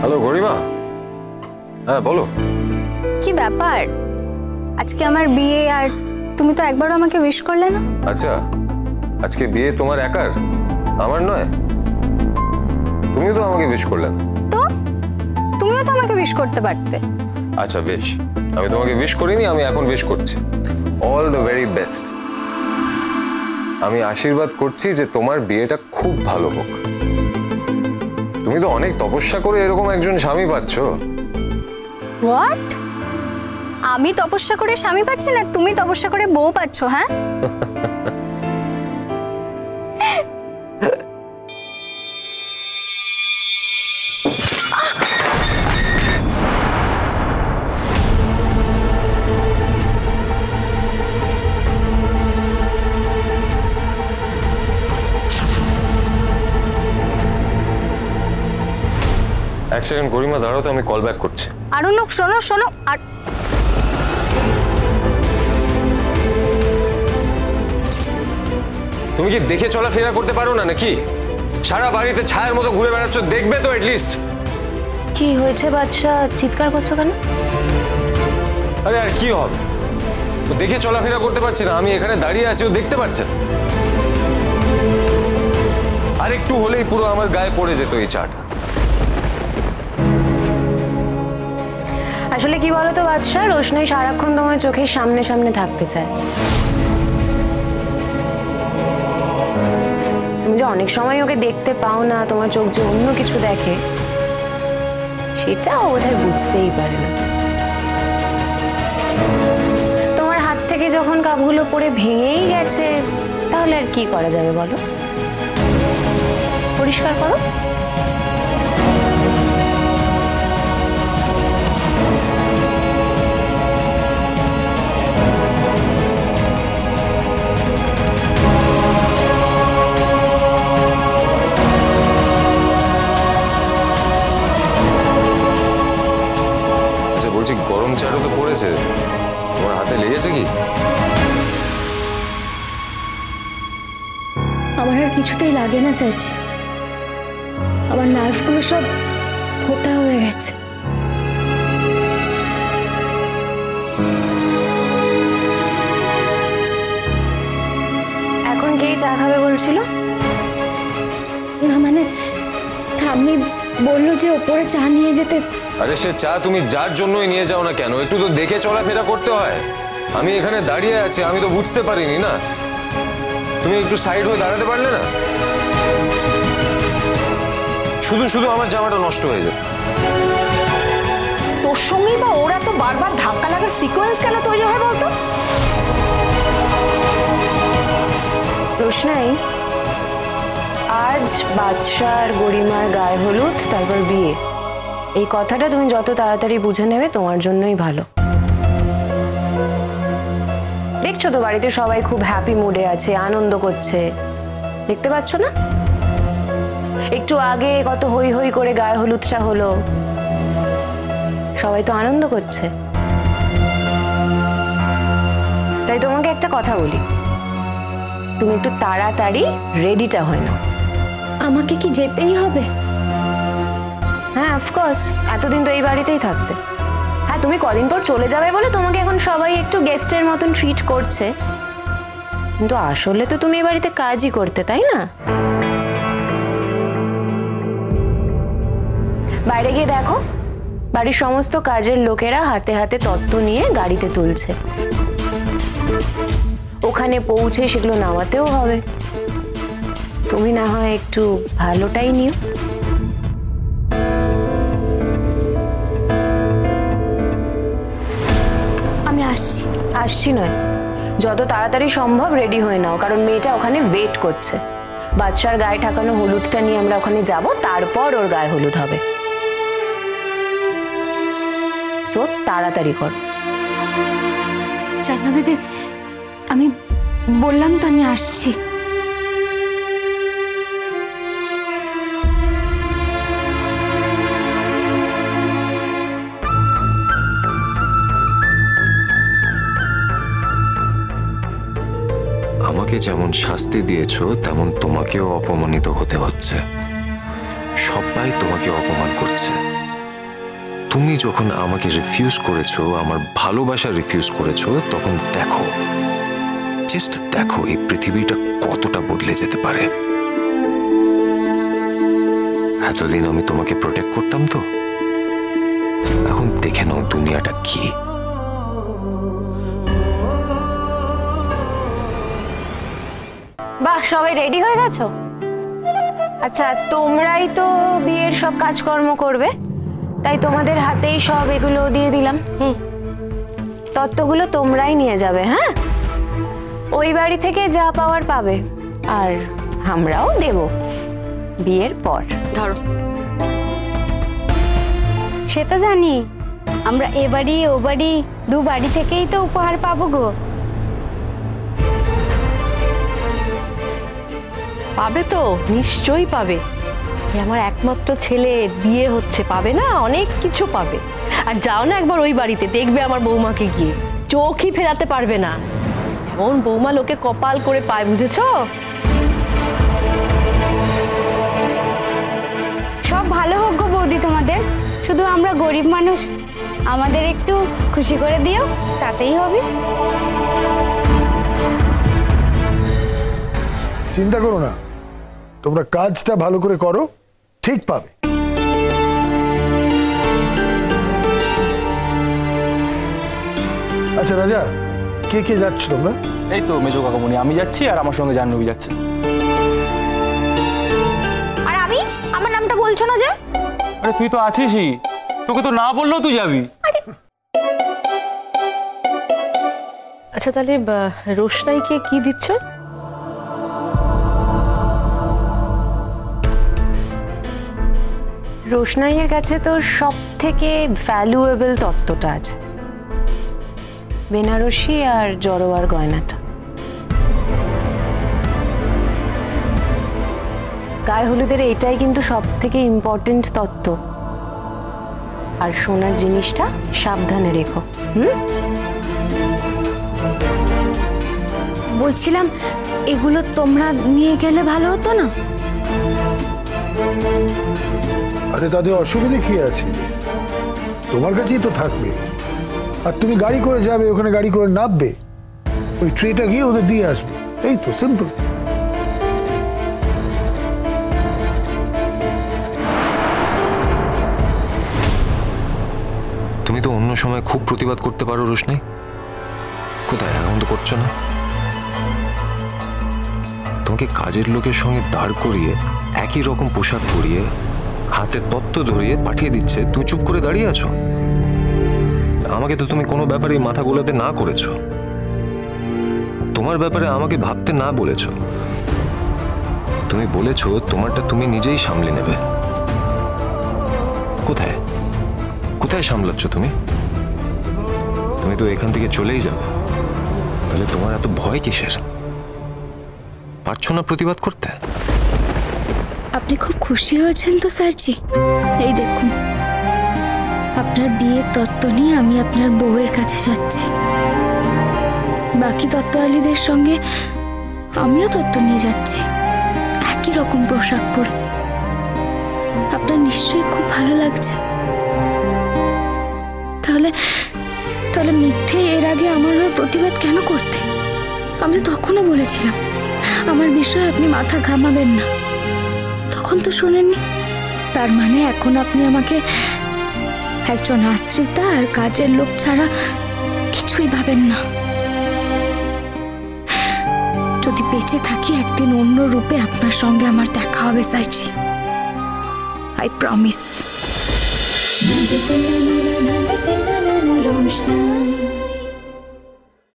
Hello গরিমা, হ্যাঁ বলো। কি ব্যাপার, আজকে আমার বিয়ে আর তুমি তো একবারও আমাকে উইশ করলে না। আচ্ছা, আজকে বিয়ে তোমার একার, আমার নয়? তুমিও তো আমাকে উইশ করলে না। তো তুমিও তো আমাকে উইশ করতে পারতে। আচ্ছা বেশ, আমি তোমাকে উইশ করিনি, আমি এখন উইশ করছি। All the very best. আমি আশীর্বাদ করছি যে তোমার বিয়েটা খুব ভালো হোক। তুমি তো অনেক তপস্যা করে এরকম একজন স্বামী পাচ্ছ। হোয়াট? আমি তপস্যা করে স্বামী পাচ্ছি না, তুমি তপস্যা করে বউ পাচ্ছ? হ্যাঁ এক সেকেন্ড গরিমা, দাঁড়াও তো, আমি কল ব্যাক করছি। আরণ্যক শোনো শোনো। আর তুমি কি দেখে চলাফেরা করতে পারো না নাকি? সারা বাড়িতে ছায়ার মতো ঘুরে বেড়াচ্ছ, দেখবে তো এটলিস্ট। কি হয়েছে বাচ্চা, চিৎকার করছো কেন? আরে আর কি হবে, ও দেখে চলাফেরা করতে পারছে না, আমি এখানে দাঁড়িয়ে আছি, ও দেখতে পাচ্ছে না। আর একটু হলেই পুরো আমার গায়ে পড়ে যেত এই চাটা। আসলে কি বলতো বাদশা, রোশনাই সারাক্ষণ তোমার চোখের সামনে সামনে থাকতে চায়। তুমি যে অনেক সময় ওকে দেখতে পাও না, তোমার চোখ যে অন্য কিছু দেখে, সেটা ও বোধহয় বুঝতেই পারে না। তোমার হাত থেকে যখন কাপগুলো পড়ে ভেঙেই গেছে, তাহলে আর কি করা যাবে বলো? পরিষ্কার করো। বলছি গরম চারও তো পড়েছে, তোমার হাতে লেগেছে কি? আমার আর কিছুতেই লাগে না স্যার, আমার নার্ভগুলো সব ফোঁটা হয়ে গেছে। এখন কেই চা খাবে বলছিল? না মানে ঠাম্মি বললো যে ওপরে চা নিয়ে যেতে। আরে সে চা তুমি যার জন্যই নিয়ে যাও না কেন, একটু তো দেখে চলাফেরা করতে হয়। আমি এখানে দাঁড়িয়ে আছি, আমি তো বুঝতে পারিনি না। তুমি একটু সাইড হয়ে দাঁড়াতে পারলে না? শুধু শুধু আমার জামাটা নষ্ট হয়ে যেত। তোর সঙ্গেই বা ওরা তো বারবার ধাক্কা লাগার সিকোয়েন্স কেন তৈরি হয় বলতো? রোশনাই, আজ বাদশার গরিমার গায়ে হলুদ, তারপর বিয়ে। এই কথাটা তুমি যত তাড়াতাড়ি বুঝে নেবে তোমার জন্যই ভালো। দেখছো তো বাড়িতে সবাই খুব হ্যাপি মুডে আছে, আনন্দ করছে, দেখতে পাচ্ছ না? একটু আগে কত হই হই করে গায়ে হলুদটা হলো, সবাই তো আনন্দ করছে। তাই তোমাকে একটা কথা বলি, তুমি একটু তাড়াতাড়ি রেডিটা হয়ে নাও। আমাকে কি যেতেই হবে? হ্যাঁ অফকোর্স, এতদিন তো এই বাড়িতেই থাকতে। হ্যাঁ তুমি কদিন পর চলে যাবে বলে তোমাকে এখন সবাই একটু গেস্টের মতন ট্রিট করছে, কিন্তু আসলে তো তুমি এই বাড়িতে কাজই করতে, তাই না? বাইরে গিয়ে দেখো, বাড়ির সমস্ত কাজের লোকেরা হাতে হাতে তত্ত্ব নিয়ে গাড়িতে তুলছে। ওখানে পৌঁছে সেগুলো নামাতেও হবে, তুমি না হয় একটু ভালোটাই নিও। আমি আসছি। আসছি নয়, যত তাড়াতাড়ি সম্ভব রেডি হয়ে নাও, কারণ মেয়েটা ওখানে ওয়েট করছে। বাচ্চার গায়ে ঠাকানো হলুদটা নিয়ে আমরা ওখানে যাব, তারপর ওর গায়ে হলুদ হবে। সো তাড়াতাড়ি কর। জাহ্নবীদি, আমি বললাম তো আমি আসছি। আমাকে যেমন শাস্তি দিয়েছো, তেমন তোমাকেও অপমানিত হতে হচ্ছে। সবাই তোমাকে অপমান করছে। তুমি যখন আমাকে রিফিউজ করেছো, আমার ভালোবাসা রিফিউজ করেছো, তখন দেখো, জাস্ট দেখো এই পৃথিবীটা কতটা বদলে যেতে পারে। এতদিন আমি তোমাকে প্রোটেক্ট করতাম, তো এখন দেখে নাও দুনিয়াটা কি। বাহ, সবাই রেডি হয়ে গেছো? আচ্ছা, তোমরাই তো বিয়ের সব কাজকর্ম করবে, তাই তোমাদের হাতেই সব এগুলো দিয়ে দিলাম। তত্ত্বগুলো তোমরাই নিয়ে যাবে। হ্যাঁ, ওই বাড়ি থেকে যা পাওয়ার পাবে, আর আমরাও দেব বিয়ের পর। ধরো, সে তো জানি আমরা এ বাড়ি ও বাড়ি দু বাড়ি থেকেই তো উপহার পাবো গো। পাবে তো, নিশ্চয়ই পাবে। এ আমার একমাত্র ছেলের বিয়ে হচ্ছে, পাবে না? অনেক কিছু পাবে। আর যাও না একবার ওই বাড়িতে, দেখবে আমার বৌমাকে গিয়ে, চোখই ফেরাতে পারবে না। এমন বৌমা লোকে কপাল করে পায়, বুঝেছো? সব ভালো হোক গো বৌদি তোমাদের, শুধু আমরা গরিব মানুষ, আমাদের একটু খুশি করে দিও, তাতেই হবে। চিন্তা করো না, তোমরা কাজটা ভালো করে করো, ঠিক পাবে। আচ্ছা রাজা, কে কে যাচ্ছ তোমরা? এই তো মেজো কাকামণি, আমি যাচ্ছি আর আমার সঙ্গে জাহ্নবী যাচ্ছে। আর আমি, আমার নামটা বলছো না যে? আরে তুই তো আছিসই, তোকে তো না বললেও তুই যাবি। আচ্ছা, তাহলে রোশনাইকে কি দিচ্ছ? রোশনাইয়ের কাছে তো সব থেকে ভ্যালুয়েবল তত্ত্বটা আছে, বেনারসি আর জড়োয়ার গয়নাটা। গায়ে হলুদের এটাই কিন্তু সব থেকে ইম্পর্টেন্ট তত্ত্ব। আর সোনার জিনিসটা সাবধানে রেখো। বলছিলাম, এগুলো তোমরা নিয়ে গেলে ভালো হতো না? আরে তাতে অসুবিধে কি আছে, তোমার কাছেই তো থাকবে। আর তুমি গাড়ি করে যাবে, ওখানে গাড়ি করে নামবে, ওই ট্রেটা গিয়ে ওদের দিয়ে আসবে, এই তো সিম্পল। তুমি তো অন্য সময় খুব প্রতিবাদ করতে পারো রোশনাই, কোথায় এখন তো করছো না। তোমাকে কাজের লোকের সঙ্গে দাঁড় করিয়ে একই রকম পোশাক পরিয়ে হাতে তত্ত্ব ধরিয়ে পাঠিয়ে দিচ্ছে, তুমি চুপ করে দাঁড়িয়ে আছো। আমাকে তো তুমি কোনো ব্যাপারে মাথা গোলাতে না করেছো, তোমার ব্যাপারে আমাকে ভাবতে না বলেছো। তুমি বলেছো তোমারটা তুমি নিজেই সামলে নেবে। কোথায় কোথায় সামলাচ্ছ তুমি? তুমি তো এখান থেকে চলেই যাবে, তাহলে তোমার এত ভয় কিসের? পারছো না প্রতিবাদ করতে? আপনি খুব খুশি হয়েছেন তো স্যারজি? এই দেখুন, আপনার বিয়ের তত্ত্ব নিয়ে আমি আপনার বউয়ের কাছে যাচ্ছি। বাকি তত্ত্বওয়ালীদের সঙ্গে আমিও তত্ত্ব নিয়ে যাচ্ছি, একই রকম পোশাক পরে। আপনার নিশ্চয়ই খুব ভালো লাগছে। তাহলে তাহলে মিথ্যে এর আগে আমার হয়ে প্রতিবাদ কেন করতে? আমি তো তখনও বলেছিলাম আমার বিষয়ে আপনি মাথা ঘামাবেন না, তখন তো শোনেননি। তার মানে এখন আপনি আমাকে একজন আশ্রিতা আর কাজের লোক ছাড়া কিছুই ভাবেন না। যদি বেঁচে থাকি, একদিন অন্য রূপে আপনার সঙ্গে আমার দেখা হবে স্যারজি, আই প্রমিস।